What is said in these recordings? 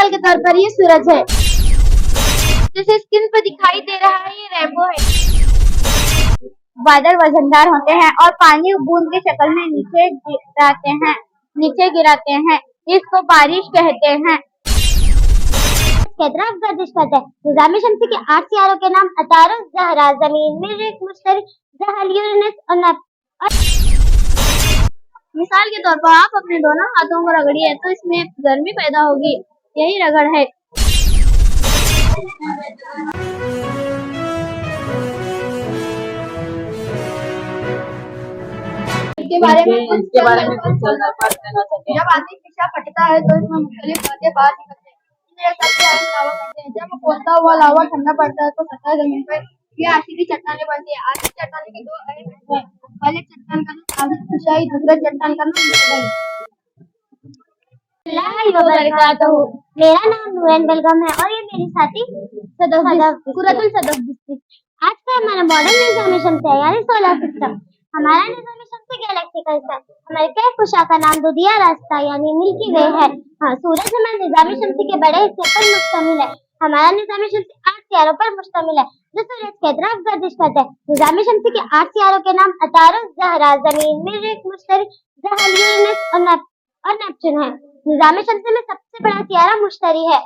मिसाल के तौर पर ये सूरज है, जैसे स्क्रीन पर दिखाई दे रहा है, ये रेनबो है। बादल वजनदार होते हैं और पानी बूंद की शक्ल में नीचे गिराते हैं, इसको बारिश कहते हैं। तरफ गर्दिश करते हैं। निज़ामी शम्सी के 8 सितारों के नाम अतारुस, ज़हरा, ज़मीन, मरीख, मुश्तरी, ज़हल, यूरेनस और नेप्ट्यून। मिसाल के तौर पर आप अपने दोनों हाथों को रगड़िए तो इसमें गर्मी पैदा होगी, यही रगड़ है। इसके बारे में कुछ जब आदमी शीशा फटता है तो इसमें मुख्तलिफ बातें बाहर निकलती हैं। सबसे अहम लावा करते हैं। जब खोलता हुआ लावा ठंडा पड़ता है तो सतह जमीन पर ये आखिरी चट्टानें बनती है। आखिरी चट्टानें के 2 अहम हिस्से हैं। पहले चट्टान का नाम आज़िज़ कुशाई, दूसरे चट्टान का नाम मुस्तकिल। मेरा नाम नूरन बेगम है और ये मेरी साथी सूरतुल सदफ। आज का हमारा मॉडर्न निज़ाम शम्स है, यानी सोलर सिस्टम। हमारा निज़ाम शम्स गैलेक्सी का हिस्सा है। हमारे कहकशां का नाम दुनिया रास्ता यानी मिल्की वे है। हाँ, सूरज हमारे निज़ाम शम्स के बड़े हिस्से पर मुश्तमिल है। हमारा निज़ाम शम्स 8 सितारों पर मुश्तमिल है जो सूरज की तरफ गर्दिश करते हैं। निज़ाम शम्स के 8 सितारों के नाम अतारुस, ज़हरा, ज़मीन, मरीख, मुश्तरी, ज़हल, यूरेनस और नेप्ट्यून है। निज़ाम शम्स में सबसे बड़ा सितारा मुश्तरी है।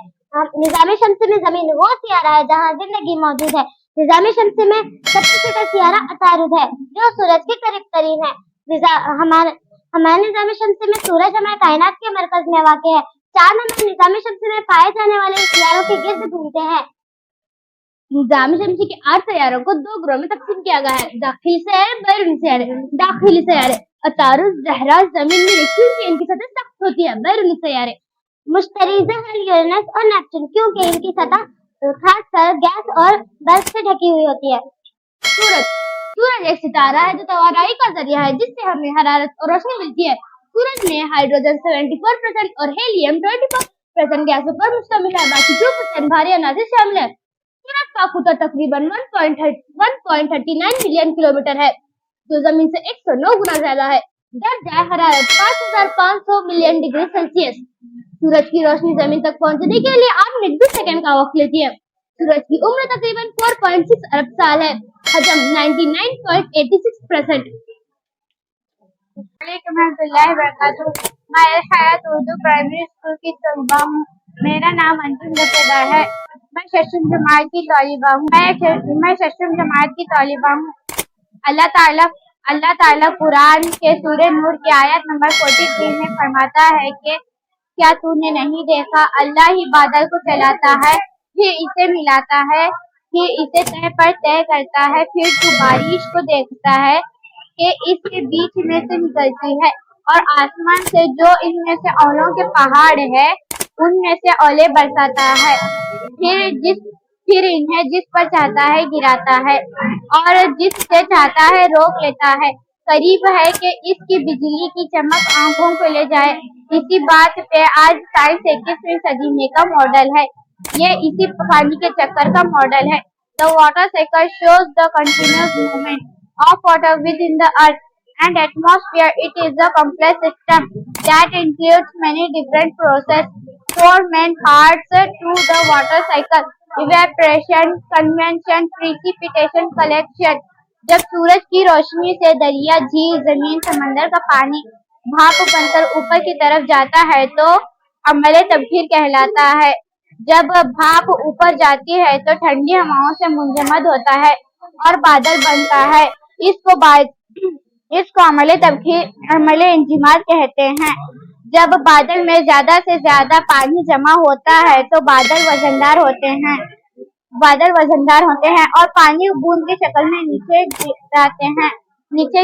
निज़ाम शम्स में जमीन वो सितारा है जहाँ जिंदगी मौजूद है। निज़ाम शम्स में सबसे छोटा सितारा अतारुद है जो सूरज के करीब तरीन है। हमारे निज़ाम शम्स में सूरज हमारे कायनात के मरकज में वाक़ है। चांद हमारे निज़ाम शम्स में पाए जाने वाले सितारों के गिर्द घूमते हैं। निज़ाम शम्स के 8 सितारों को 2 ग्रोह में तकसीम किया गया है, दाखिली सितारे, बैरूनी सितारे। दाखिली सितारे अतारुस, ज़हरा, ज़मीन, मरीख क्योंकि इनकी सतह सख्त होती है। बैरूनी सितारे मुश्तरी, ज़हल, यूरेनस और नेप्ट्यून क्योंकि इनकी सतह खासकर गैस और बर्फ से ढकी हुई होती है। सूरज एक सितारा है जो तवाराई का जरिया है जिससे हमें हरारत और रोशनी मिलती है। सूरज में हाइड्रोजन 74% और हीलियम 24% गैसों पर मुश्तमिल है, बाकी 2% भारी अनाज शामिल है। सूरज का कुतुब तकरीबन 1.39 मिलियन किलोमीटर है जो जमीन से 109 गुना ज्यादा है। दर्जा हरारत 5500 मिलियन डिग्री सेल्सियस। सूरज की रोशनी जमीन तक पहुंचने के लिए 8 मिनट 20 सेकंड का वक्त लेती है। सूरज की उम्र तकरीबन 4.6 अरब साल है। हजम 99.86%। मैं हयात उर्दू प्राइमरी स्कूल की तलबा हूँ। मेरा नाम अंजुम जफेदार है। मैं 6वीं जमात की तालिबा हूँ। अल्लाह ताला कुरान के सूरह नूर की आयत नंबर 43 में फरमाता है कि क्या तूने नहीं देखा, अल्लाह ही बादल को चलाता है, फिर इसे मिलाता है, फिर इसे तह पर तय करता है, फिर तू बारिश को देखता है कि इसके बीच में से निकलती है और आसमान से जो इनमें से औलों के पहाड़ है उनमें से औले बरसाता है, फिर इन्हें जिस पर चाहता है गिराता है और जिससे चाहता है रोक लेता है। करीब है कि इसकी बिजली की चमक आंखों को ले जाए। इसी बात पे आज साइंस 21वीं सदी में का मॉडल है। ये इसी पानी के चक्कर का मॉडल है। The water cycle shows the continuous movement of water within the earth and atmosphere. It is a complex system that includes many different processes. 4 main parts to the water cycle: evaporation, convection, precipitation, collection. जब सूरज की रोशनी से दरिया, झील, जमीन, समंदर का पानी भाप बनकर ऊपर की तरफ जाता है तो अमले तबखीर कहलाता है। जब भाप ऊपर जाती है तो ठंडी हवाओं से मुंजमद होता है और बादल बनता है। इसको अमले इंजिमाद कहते हैं। जब बादल में ज्यादा से ज्यादा पानी जमा होता है तो बादल वजनदार होते हैं और पानी बूंद की शक्ल में नीचे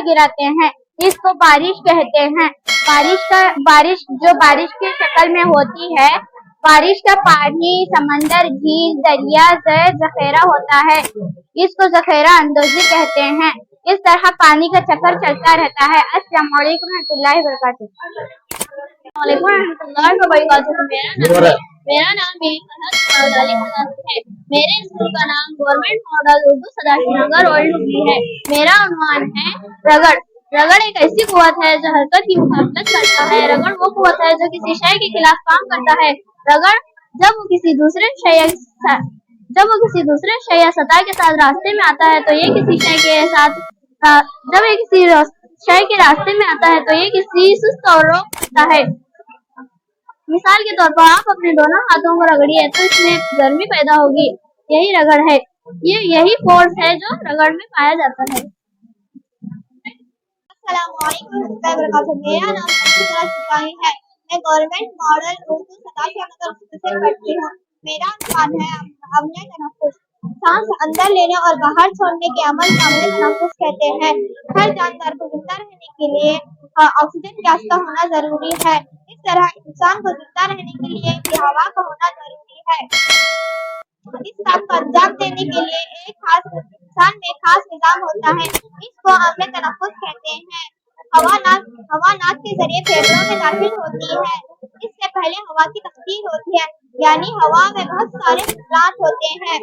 गिराते हैं। इसको बारिश कहते हैं। बारिश की शक्ल में होती है। बारिश का पानी समंदर, झील, दरिया से जखेरा होता है। इसको जखेरा अंदोजी कहते हैं। इस तरह पानी का चक्कर चलता रहता है। अस्सलाम वालेकुम रहमतुल्लाहि व बरकातुहू। मेरा नाम है। मेरे स्कूल का नाम government model Urdu Sadashivnagar old Hubli है। मेरा उन्वान है रगड़ एक ऐसी कुव्वत है जो हरकत की मुखालफत करता है। रगड़ वो कुव्वत है जो किसी शय के खिलाफ काम करता है। जब वो किसी दूसरे शय या सतह के साथ रास्ते में आता है तो ये किसी शय के साथ जब ये किसी शय के रास्ते में आता है तो ये किसी सुस्त और रोक सकता है। मिसाल के तौर पर आप अपने दोनों हाथों को रगड़िए तो इसमें गर्मी पैदा होगी। यही रगड़ है। यही फोर्स है जो रगड़ में पाया जाता है। मेरा नाम सिपाही है। मैं गवर्नमेंट मॉडल उर्दू सताशनगर से पढ़ती हूँ। मेरा अनुमान है अम्ल तनफ्फुस। सांस अंदर लेने और बाहर छोड़ने के अमल को अम्ल तनफ्फुस कहते हैं। हर जानवर को जिंदा रहने के लिए ऑक्सीजन गैस का होना जरूरी है। इस तरह इंसान को जिंदा रहने के लिए भी हवा का होना जरूरी है। इस काम को अंजाम देने के लिए इंसान में खास निजाम होता है। इसको अम्ल तनफ्फुस कहते हैं। हवा नाक के जरिए फेफड़ों में दाखिल होती है। इससे पहले हवा की तख्लीक होती है, यानी हवा में बहुत सारे फिज़लात होते हैं।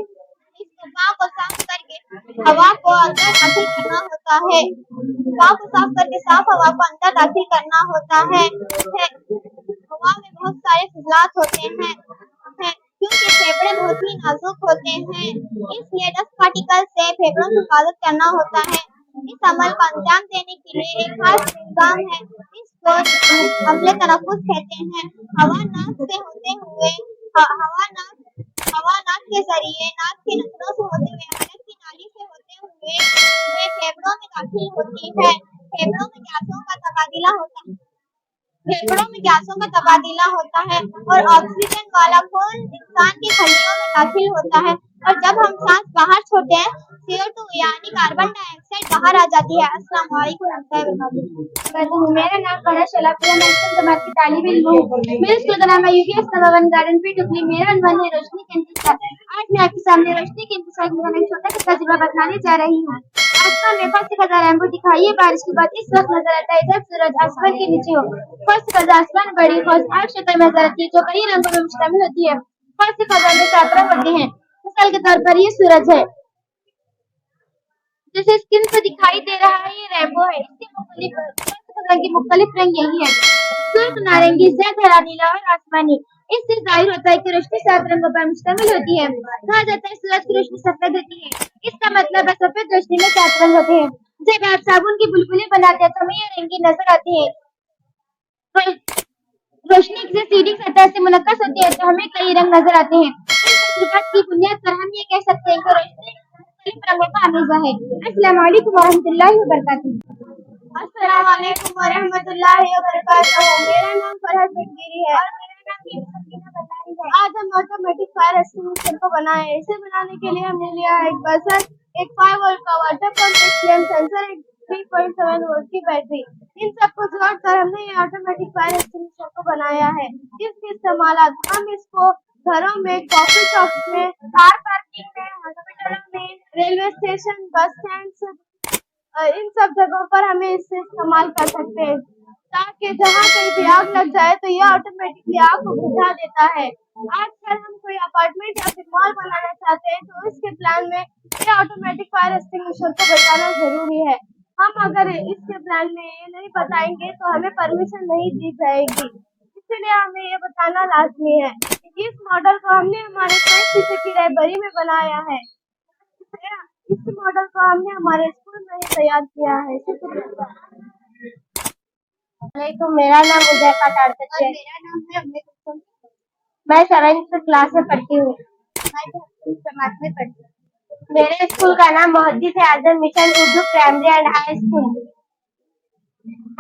इस हवा को साफ करके हवा को अंदर दाखिल करना होता है। हवा को साफ करके साफ हवा को अंदर दाखिल करना होता है। हवा में बहुत सारे फिज़लात होते हैं क्योंकि फेफड़े बहुत ही नाजुक होते हैं, इसलिए डस्ट पार्टिकल से फेफड़ों की हिफाजत करना होता है। इस अमल को अंजाम देने के लिए एक खास निजाम है। इसको अम्ल तनफ्फुस कहते हैं। हवा नाक से होते हुए हवा नाक के जरिए नाक की नसों से होते हुए हलक की नाली से होते हुए वे फेफड़ों में दाखिल होती है। फेफड़ों में गैसों का तबादला होता है। फेफड़ों में गैसों का तबादला होता है और ऑक्सीजन वाला खून इंसान की खलियों में दाखिल होता है और जब हम सांस बाहर छोड़ते हैं CO2 यानी कार्बन डाइऑक्साइड बाहर आ जाती है। अस्सलाम वालेकुम। मेरा नाम फरहत शलापिया, मैं स्कूल जमात की तालिब इल्म हूँ। मेरे स्कूल का नाम है UPS नवावन गार्डन पी टुकली। मेरा अनवान है रोशनी के इंतजार। आज मैं आपके सामने रोशनी के इंतजार के बारे में एक छोटा सा तजुर्बा बताने जा रही हूँ। आसमान में फर्स्ट कलर रैम्बो दिखाई। बारिश के बाद इस वक्त नजर आता है जब सूरज आसमान के नीचे हो। फर्स्ट कलर आसमान बड़ी खोज आग शक्ल में नजर आती है जो कई रंगों में मुश्तमिल होती है। फर्स्ट कलर में 7 रंग होते हैं। मिसाल के तौर पर ये सूरज है, जैसे स्किन से दिखाई दे रहा है, ये रेनबो है। इसके मुख्तलिफ रंग यही है: सुर्ख, नारंगी, जैद, हरा, नीला और आसमानी। इससे जाहिर होता है कि रोशनी 7 रंगों पर मुश्तमिल होती है। कहा जाता है सूरज की रोशनी सफेद होती है। इसका मतलब है सफेद रोशनी में 7 रंग होते हैं। जब आप साबुन की बुलबुलें बनाते हैं तो हमें ये रंगीन नजर आती है। रोशनी से सीधी सतह से मुनक्कस होती है तो हमें कई रंग नजर आते हैं। इन तजुर्बात की बुनियाद पर हम ये कह सकते हैं कि रोशनी मुख्तलिफ रंगों का हमीजा है। अस्सलाम वालेकुम वरहमतुल्लाहि वबरकातुहू। अस्सलाम वालेकुम वरहमतुल्लाहि वबरकातुहू। मेरा नाम फरहत चटगिरी है और मेरा नाम सकीना बल्लारी है। आज हम ऑटोमेटिक फायर एक्सटिंग्विशर को बनाए। इसे बनाने के लिए हमने लिया है एक बजर, एक 5 वोल्ट का वाटर पंप, एक फ्लेम सेंसर, एक 3.7 वोल्ट की बैटरी। इन सबको जोड़कर हमने ये ऑटोमेटिक फायर एक्सटिंग्विशर को बनाया है। इसके इस्तेमाल हम इसको घरों में, कॉफी शॉप में, कार पार्किंग में, हॉस्पिटलों में, रेलवे स्टेशन, बस स्टैंड, इन सब जगहों पर हमें इससे इस्तेमाल कर सकते हैं ताकि जहाँ कहीं भी आग लग जाए तो यह ऑटोमेटिकली आग को बुझा देता है। आजकल हम कोई अपार्टमेंट या फिर मॉल बनाना चाहते हैं तो इसके प्लान में ये ऑटोमेटिक फायर एक्सटिंग्विशर को बताना जरूरी है। हम अगर इसके प्लान में ये नहीं बताएंगे तो हमें परमिशन नहीं दी जाएगी, इसलिए हमें ये बताना लाजमी है। इस मॉडल को हमने हमारे साइंस टीचर की लाइब्रेरी में बनाया है। इस मॉडल को हमने हमारे स्कूल में ही तैयार किया है। शुक्रिया। मेरा नाम उजैफा तारकत है। मेरा नाम है अम्मे। मैं 7th क्लास में पढ़ती हूँ। जमात में पढ़ती हूँ। मेरे स्कूल का नाम Mohaddis Azam mission Urdu primary and high school.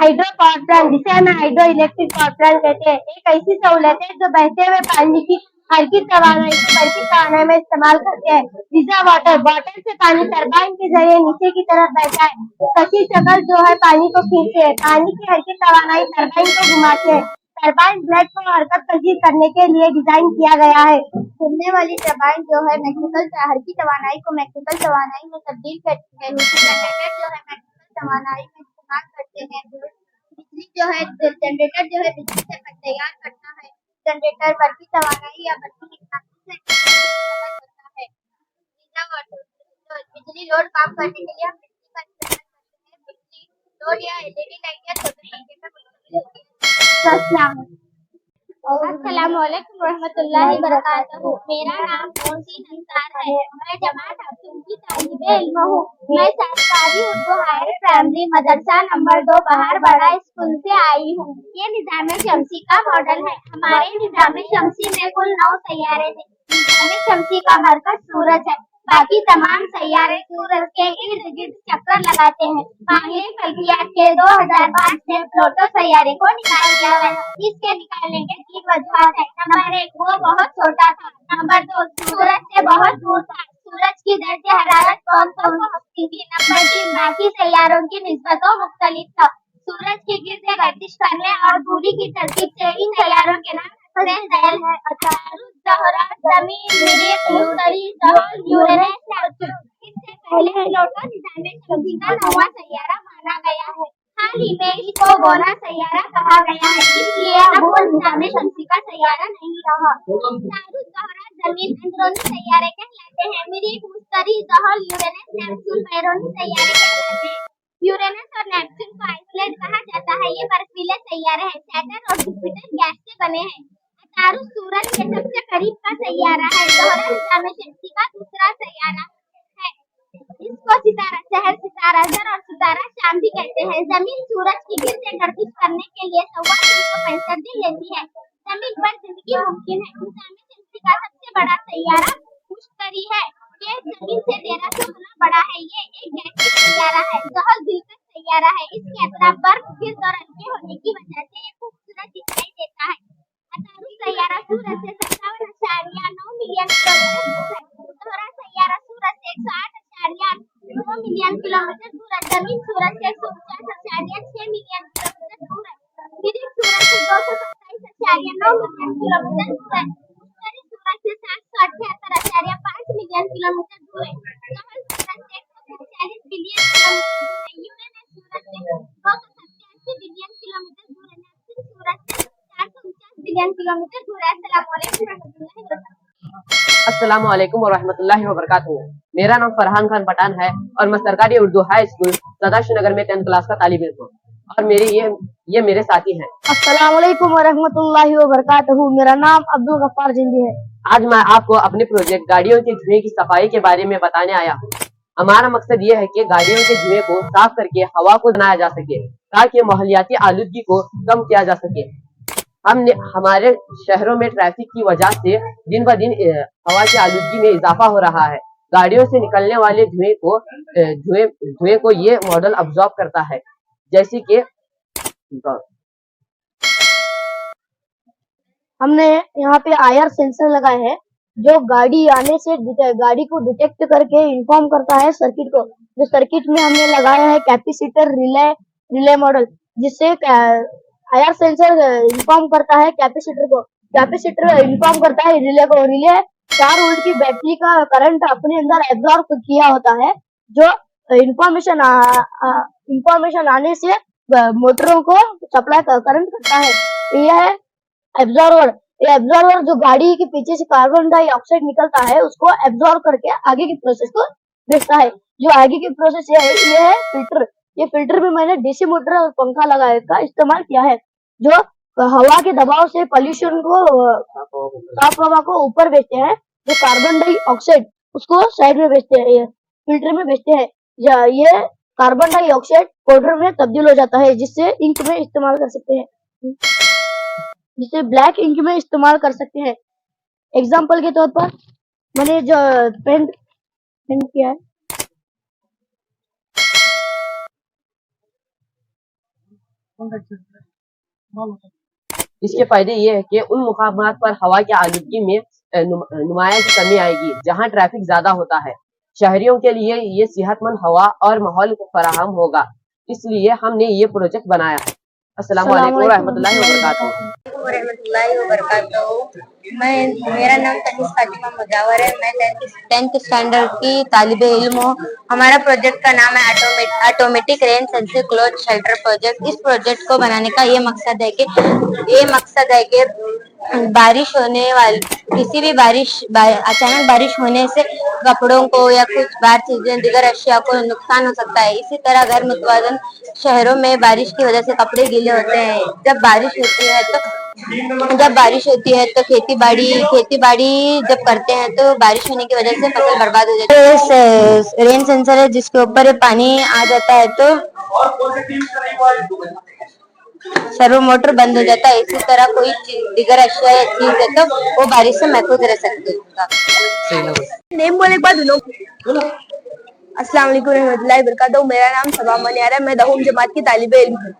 Hydro power plant, जिसे हम हाइड्रो इलेक्ट्रिक पावर प्लांट कहते हैं, एक ऐसी सहूलत है जो बहते हुए पानी की हल्की तवानाई को बढ़ती तवानाई में इस्तेमाल करते हैं। रिजर्व वाटर से पानी टरबाइन के जरिए नीचे की तरफ बहता है। कसी शकल जो है पानी को खींचते हैं। पानी की हल्की तवानाई टरबाइन को घुमाते हैं। टरबाइन ब्लेड को हरकत पजीर करने के लिए डिजाइन किया गया है। घूमने वाली टरबाइन जो है मैकेनिकल हल्की तवानाई को मैकेनिकल तवानाई में तब्दील करती है। जनरेटर जो है मैकेनिकल तवानाई में इस्तेमाल करते हैं। बिजली जो है जनरेटर जो है बिजली से तैयार करता है। जनरेटर बढ़ती तवानाई या बढ़ती टेक्नोलॉजी से होता है। बिजली लोड काम करने के लिए हम बिजली का इस्तेमाल करते हैं। बिजली लोड या LED लाइट या छोटे जनरेटर। अस्सलामुअलैकुम रहमतुल्लाहि वबरकातुहू। मेरा नाम मोहसिन अंसार है। मैं जमात हफ्तुम की तालिबे इल्म हूँ। मैं सरकारी उर्दू हायर प्राइमरी मदरसा नंबर 2 बाहर बड़ा स्कूल से आई हूँ। ये निजाम शमसी का मॉडल है। हमारे निजाम शमसी में कुल 9 सैयारे थे। निजाम शमसी का मरकज सूरज है। बाकी तमाम सैयारे सूरज के इर्द गिर्द चक्कर लगाते हैं। माहिर फल्कियात के 2005 में प्लूटो सैयारे को निकाल दिया गया। इसके निकालने के 3 वजूहात है। नंबर 1, वो बहुत छोटा था। नंबर 2, सूरज से बहुत दूर था। सूरज की दर्जे हरारत कौन को पहुंचती थी। नंबर 3, बाकी सैयारों की निस्बतों मुख्तलिफ था। सूरज के गिर्द गर्दिश करने और दूरी की तरतीब से इन सैयारों के नाम ज़ैल है। अतारुद, ज़हरा, ज़मीन, मरीख, मुश्तरी, ज़हल, यूरेनस, नेपच्यून। इससे पहले प्लूटो निजाम शमसी का 9वां सैयारा माना गया है। हाल ही में इसको बोना सैयारा कहा गया है, इसलिए अब वो निजाम शमसी का सैयारा नहीं रहा। अतारुद, ज़हरा, ज़मीन अंदरूनी सैयारे कहलाते हैं। मरीख, मुश्तरी, ज़हल, यूरेनस, नेपच्यून बैरूनी सैयारे कहलाते हैं। यूरेनस और नेपच्यून को आइसोलेट कहा जाता है। ये बर्फीले सैयारे हैं। सैटर्न और जुपिटर गैस से बने हैं। अतारुद सूरज के सबसे करीब का सैयारा है। ज़ोहरा निजाम शमसी का दूसरा सैयारा है। इसको सितारा शहर, सितारा जर और सितारा शाम भी कहते हैं। जमीन सूरज की गिर्द गर्दिश करने के लिए 365 दिन लेती है। जमीन पर जिंदगी मुमकिन है। निजाम शमसी का सबसे बड़ा सैयारा मुश्तरी है। ये जमीन से 1300 गुना बड़ा है। ये एक गैसीय सैयारा है। ज़हल दिलकश सैयारा है। इसके अतराफ बर्फ गिर्द और हल्के होने की वजह से ये खूबसूरत दिखाई देता है। अतारुद सैयारा सूरज से 57.9 मिलियन किलोमीटर दूर है। ज़ोहरा सैयारा सूरज से 108.9 मिलियन किलोमीटर दूर है। जमीन सूरज से 149.6 मिलियन किलोमीटर दूर है। मरीख सूरज से 227.9 मिलियन किलोमीटर दूर है। मुश्तरी सूरज से 778.5 मिलियन किलोमीटर दूर है। ज़हल सूरज से 140 बिलियन किलोमीटर दूर है। यूरेनस सूरज से 287 बिलियन किलोमीटर दूर है। नेपच्यून सूरज से 449 बिलियन किलोमीटर दूर है। अस्सलाम वालेकुम व रहमतुल्लाहि व बरकातुहू। मेरा नाम फरहान खान पठान है और मैं सरकारी उर्दू हाई स्कूल सदाशिवनगर में 10th क्लास का तालिब इल्म हूँ और ये मेरे साथी हैं। अस्सलाम वालेकुम व रहमतुल्लाहि व बरकातुहू। मेरा नाम अब्दुल गफ्फार जिंदी है। आज मैं आपको अपने प्रोजेक्ट गाड़ियों के धुएं की सफाई के बारे में बताने आया हूँ। हमारा मकसद ये है कि गाड़ियों के धुएं को साफ करके हवा को बनाया जा सके ताकि माहौलियाती आलूदगी को कम किया जा सके। हमने हमारे शहरों में ट्रैफिक की वजह से दिन ब दिन हवा की आलूदगी में इजाफा हो रहा है। गाड़ियों से निकलने वाले धुएं को ये मॉडल अब्जॉर्ब करता है। जैसे कि हमने यहाँ पे IR सेंसर लगाए हैं जो गाड़ी आने से गाड़ी को डिटेक्ट करके इन्फॉर्म करता है सर्किट को। जो सर्किट में हमने लगाया है कैपेसिटर रिले मॉडल, जिससे IR सेंसर इन्फॉर्म करता है कैपेसिटर को, कैपेसिटर इन्फॉर्म करता है रिले को। रिले 4 वोल्ट की बैटरी का करंट अपने अंदर एब्जॉर्ब किया होता है, जो इंफॉर्मेशन आने से मोटरों को सप्लाई करंट करता है। यह है एब्जॉर्वर। ये एब्जॉर्वर जो गाड़ी के पीछे से कार्बन डाइऑक्साइड निकलता है उसको एब्जॉर्ब करके आगे की प्रोसेस को भेजता है। जो आगे की प्रोसेस ये है फिल्टर। ये फिल्टर में मैंने डीसी मोटर और पंखा लगाए का इस्तेमाल किया है, जो हवा के दबाव से पोल्यूशन को, साफ हवा को ऊपर भेजते हैं। जो कार्बन डाइऑक्साइड उसको साइड में भेजते हैं, फिल्टर में भेजते हैं। ये कार्बन डाइऑक्साइड पाउडर में तब्दील हो जाता है, जिससे इंक में इस्तेमाल कर सकते हैं, जिसे ब्लैक इंक में इस्तेमाल कर सकते हैं। एग्जाम्पल के तौर पर मैंने जो पेंट किया है, इसके फायदे ये है कि उन मुकामात पर हवा की आलूदगी में नुमाया की कमी आएगी जहाँ ट्रैफिक ज्यादा होता है। शहरियों के लिए ये सेहतमंद हवा और माहौल फराहम होगा, इसलिए हमने ये प्रोजेक्ट बनाया है। अस्सलाम वालेकुम रहमतुल्लाहि व बरकातुहू। मेरा नाम तनीस फातिमा मुजावर है। मैं 10th स्टैंडर्ड की तालिबे इल्म हूँ। हमारा प्रोजेक्ट का नाम है automatic rain sensing cloth shelter project. इस प्रोजेक्ट को बनाने का ये मकसद है कि बारिश होने वाली किसी भी अचानक बारिश होने से कपड़ों को या कुछ बाहर चीजें दीगर अशिया को नुकसान हो सकता है। इसी तरह घर मुतवाजन शहरों में बारिश की वजह से कपड़े गीले होते हैं। जब बारिश होती है तो जब बारिश होती है तो खेती बाड़ी जब करते हैं तो बारिश होने की वजह से फसल बर्बाद हो जाती है। रेन सेंसर है जिसके ऊपर पानी आ जाता है तो सर्वो मोटर बंद हो जाता है। इसी तरह कोई दिगर अशिया या चीज है तो वो बारिश से महफूज रह सकती है। नेम बोले के बाद अस्सलाम वालेकुम रहमतुल्लाहि वबरकातुहू। मेरा नाम सबा मनियार है। मैं दहुम जमात की तालिबे इल्म हूँ।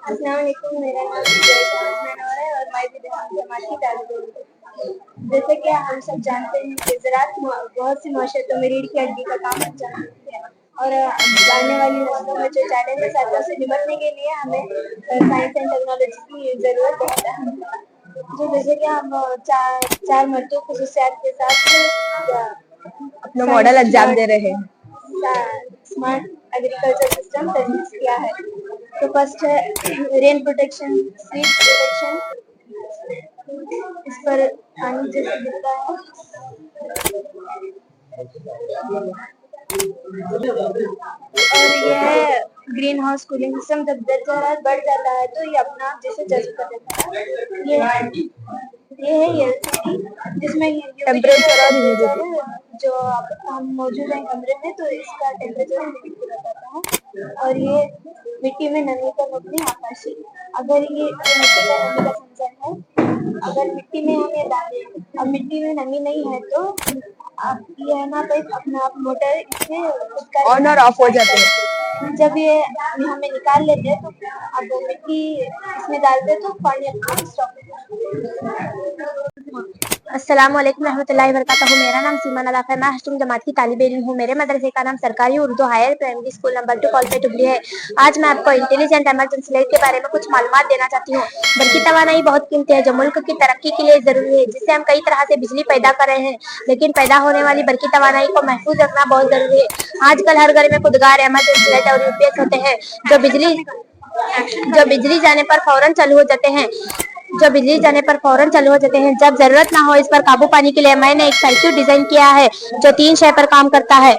अस्सलाम वालेकुम, मेरा नाम है और मैं भी दहुम जमात की तालिबे इल्म हूँ। जैसे कि हम सब जानते हैं कि ज़राअत बहुत सी माशरतों में रीढ़ की हड्डी का काम अंजाम देती है और आने वाली नस्लों में जो चैलेंजेस आते हैं उससे निपटने के लिए हमें साइंस एंड टेक्नोलॉजी की जरूरत है। जो जैसे कि हम चार मर्दों खसूसियात के साथ अपना मॉडल अंजाम दे रहे हैं। स्मार्ट एग्रीकल्चर सिस्टम तजवीज़ किया है। तो फर्स्ट है रेन प्रोटेक्शन, सीड प्रोटेक्शन। इस पर पानी जैसे गिरता है और यह ग्रीन हाउस कूलिंग सिस्टम। जब दर्जा हरारत बढ़ जाता है तो ये अपना आप जैसे जज्ब कर देता है। ये है एलसीडी जिसमें टेम्परेचर और ह्यूमिडिटी जो हम मौजूद हैं कमरे में तो इसका टेम्परेचर ह्यूमिडिटी बताता है। और ये मिट्टी में नमी का मबनी आकाशी। अगर ये मिट्टी का नमी का सेंसर है, अगर मिट्टी में हम ये डालें, अब मिट्टी में नमी नहीं है तो आप ये है ना तो अपना आप मोटर इसमें ऑन और ऑफ हो जाते हैं। जब ये हमें निकाल लेते हैं तो अब मिट्टी इसमें डालते हैं तो पानी अपना स्टॉप हो जाता है। अस्सलाम वालेकुम रहमतुल्लाहि वबरकातुहू। मेरा नाम सीमा नदाफ है। मैं अष्टम जमात की तालिबे इल्म हूँ। मेरे मदरसे का नाम सरकारी Urdu higher primary school number 2 कॉलपेट हुबली है। आज मैं आपको इंटेलिजेंट इमरजेंसी लाइट के बारे में कुछ मालूमात देना चाहती हूँ। बरकी तवानाई बहुत कीमती है जो मुल्क की तरक्की के लिए जरूरी है, जिससे हम कई तरह से बिजली पैदा कर रहे हैं, लेकिन पैदा होने वाली बरकी तवानाई को महफूज रखना बहुत जरूरी है। आजकल हर घर में खुदगार इमरजेंसी लाइट और यूपीएस होते हैं जो बिजली जाने पर फौरन चालू हो जाते हैं। जब जरूरत ना हो इस पर काबू पाने के लिए मैंने एक सर्किट डिजाइन किया है जो 3 शय पर काम करता है।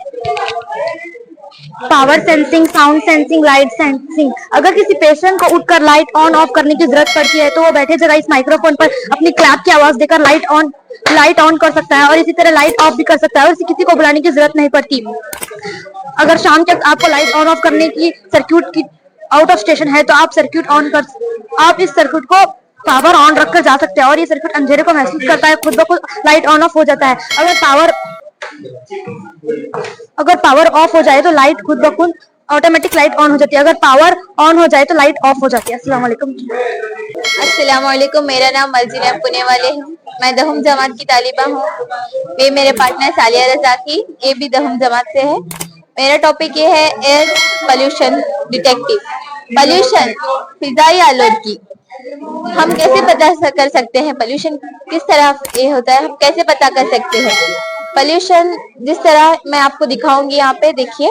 Power sensing, sound sensing, light sensing. अगर किसी पेशेंट को उठकर लाइट ऑन ऑफ करने की जरूरत पड़ती है तो वो बैठे जगह इस माइक्रोफोन पर अपनी क्लैप की आवाज देकर लाइट ऑन कर सकता है और इसी तरह लाइट ऑफ भी कर सकता है और किसी को बुलाने की जरूरत नहीं पड़ती। अगर शाम तक आपको लाइट ऑन ऑफ करने की सर्किट की आउट ऑफ स्टेशन है तो आप इस सर्किट को पावर ऑन रखकर जा सकते हैं और ये सर्किट अंधेरे को महसूस करता है, खुद ब खुद लाइट ऑन ऑफ हो जाता है। अगर पावर ऑफ हो जाए तो लाइट खुद ब खुद ऑटोमेटिक लाइट ऑन हो जाती है। अगर पावर ऑन हो जाए तो लाइट ऑफ हो जाती है। अस्सलाम वालेकुम। अस्सलाम वालेकुम, मेरा नाम मर्जीना पुणे वाले हूँ। मैं दहुम जमात की तालिबा हूँ। ये मेरे पार्टनर सालिया रजाकी, ये भी दहुम जमात से है। मेरा टॉपिक ये है air pollution detective. Pollution Fizaia आलूदगी। हम कैसे पता कर सकते हैं पोल्यूशन किस तरह ये होता है, हम कैसे पता कर सकते हैं पोल्यूशन? जिस तरह मैं आपको दिखाऊंगी, यहाँ पे देखिए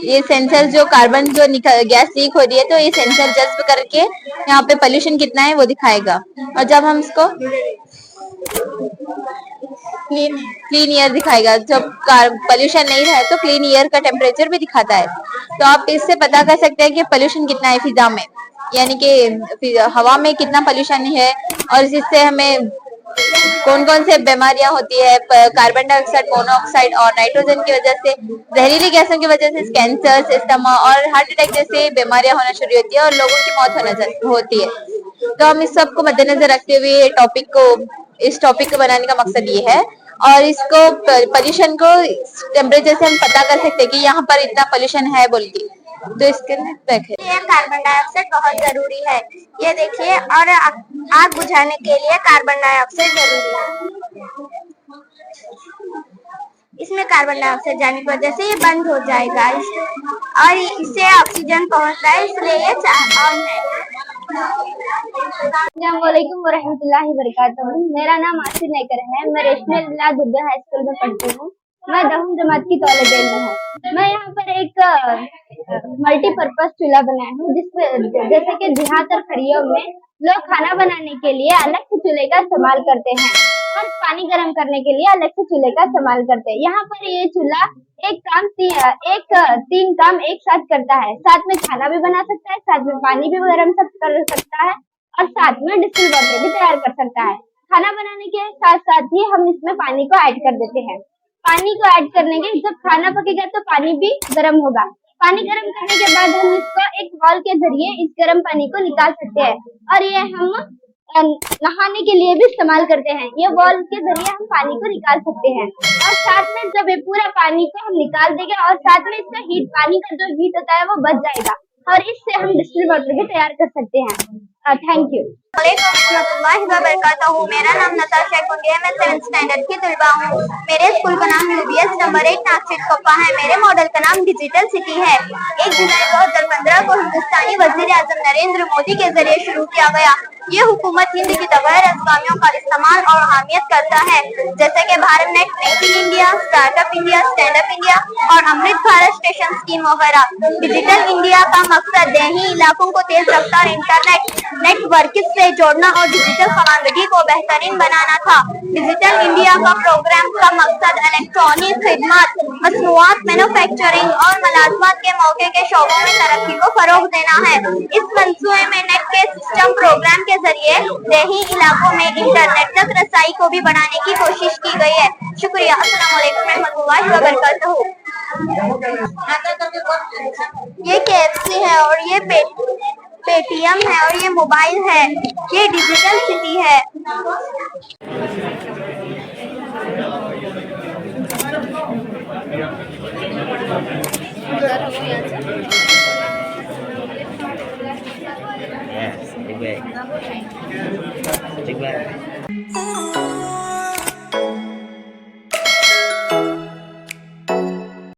ये सेंसर जो कार्बन जो गैस लीक हो रही है तो ये सेंसर जज्ब करके यहाँ पे पोल्यूशन कितना है वो दिखाएगा। और जब हम इसको क्लीन ईयर दिखाएगा, जब पोल्यूशन नहीं है तो क्लीन ईयर का टेम्परेचर भी दिखाता है। तो आप इससे पता कर सकते हैं कि पोल्यूशन कितना है फिजा में, यानी कि हवा में कितना पोल्यूशन है और जिससे हमें कौन कौन से बीमारियां होती है। कार्बन डाइऑक्साइड, मोनोऑक्साइड और नाइट्रोजन की वजह से, जहरीली गैसों की वजह से कैंसर, अस्थमा और हार्ट अटैक जैसे बीमारियां होना शुरू होती है और लोगों की मौत होती है। तो हम इस सब को मद्देनजर रखते हुए इस टॉपिक को बनाने का मकसद ये है और इसको पोल्यूशन को टेम्परेचर से हम पता कर सकते हैं कि यहाँ पर इतना पोल्यूशन है बोल के। तो इसके लिए कार्बन डाइऑक्साइड बहुत जरूरी है, ये देखिए। और आग बुझाने के लिए कार्बन डाइऑक्साइड जरूरी है। इसमें कार्बन डाइऑक्साइड जाने की वजह से ये बंद हो जाएगा और इससे ऑक्सीजन पहुंचता है, इसलिए ये ऑन है। अस्सलाम वालेकुम वरहमतुल्लाहि वबरकातुहू। मेरा नाम आसिफ नेकर है। मैं रेशमी इलाज उर्दू हाई स्कूल में पढ़ती हूँ। मैं दहुम जमात की तालिबे इल्म हूँ। मैं यहाँ पर एक मल्टीपर्पज चूल्हा बनाया हूँ जिसमें जैसे कि देहात और खड़ियों में लोग खाना बनाने के लिए अलग से चूल्हे का इस्तेमाल करते हैं और पानी गर्म करने के लिए अलग से चूल्हे का इस्तेमाल करते हैं। यहाँ पर ये चूल्हा तीन काम एक साथ करता है। साथ में खाना भी बना सकता है, साथ में पानी भी गर्म कर सकता है और साथ में डिस्टिल वाटर भी तैयार कर सकता है। खाना बनाने के साथ साथ ही हम इसमें पानी को ऐड कर देते हैं। पानी को ऐड करने के जब खाना पकेगा तो पानी भी गर्म होगा। पानी गर्म करने के बाद हम इसको एक बॉल के जरिए इस गर्म पानी को निकाल सकते हैं और ये हम नहाने के लिए भी इस्तेमाल करते हैं। ये बॉल के जरिए हम पानी को निकाल सकते हैं और साथ में जब ये पूरा पानी को हम निकाल देंगे और साथ में इसका पानी का जो हीट होता है वो बच जाएगा और इससे हम डिस्टिल वाटर भी तैयार कर सकते हैं। Thank you. मेरा नाम नताशा कुंडिया, मैं 7th स्टैंडर्ड की तलबा हूँ। मेरे स्कूल का नाम UBS नंबर 1 नागचिट कोप्पा है। मेरे मॉडल का नाम डिजिटल सिटी है। 1 जुलाई 2015 को हिंदुस्तानी वजीर आजम नरेंद्र मोदी के जरिए शुरू किया गया। ये हुकूमत हिंद की तगैर अज़गामियों का इस्तेमाल और अहमियत करता है, जैसे कि Bharat net, make in India, startup India, stand up India और अमृत भारत स्टेशन स्कीम वगैरह। डिजिटल इंडिया का मकसद देही इलाकों को तेज रफ्तार इंटरनेट नेटवर्क से जोड़ना और डिजिटल खवानगी को बेहतरीन बनाना था। डिजिटल इंडिया का प्रोग्राम का मकसद इलेक्ट्रॉनिक खिदमत, मसनूआत, मैन्युफैक्चरिंग और मुलाजमत के मौके के शोबों में तरक्की को फरोग देना है। इस मंसूबे में नेट के सिस्टम प्रोग्राम के जरिए देही इलाकों में इंटरनेट तक रसाई को भी बढ़ाने की कोशिश की गई है। शुक्रिया। अस्सलाम वालेकुम रहमतुल्लाहि व बरकातहू। ये KFC है और ये पेटीएम है और ये मोबाइल है। ये डिजिटल सिटी है। Yes, big bag. Big bag.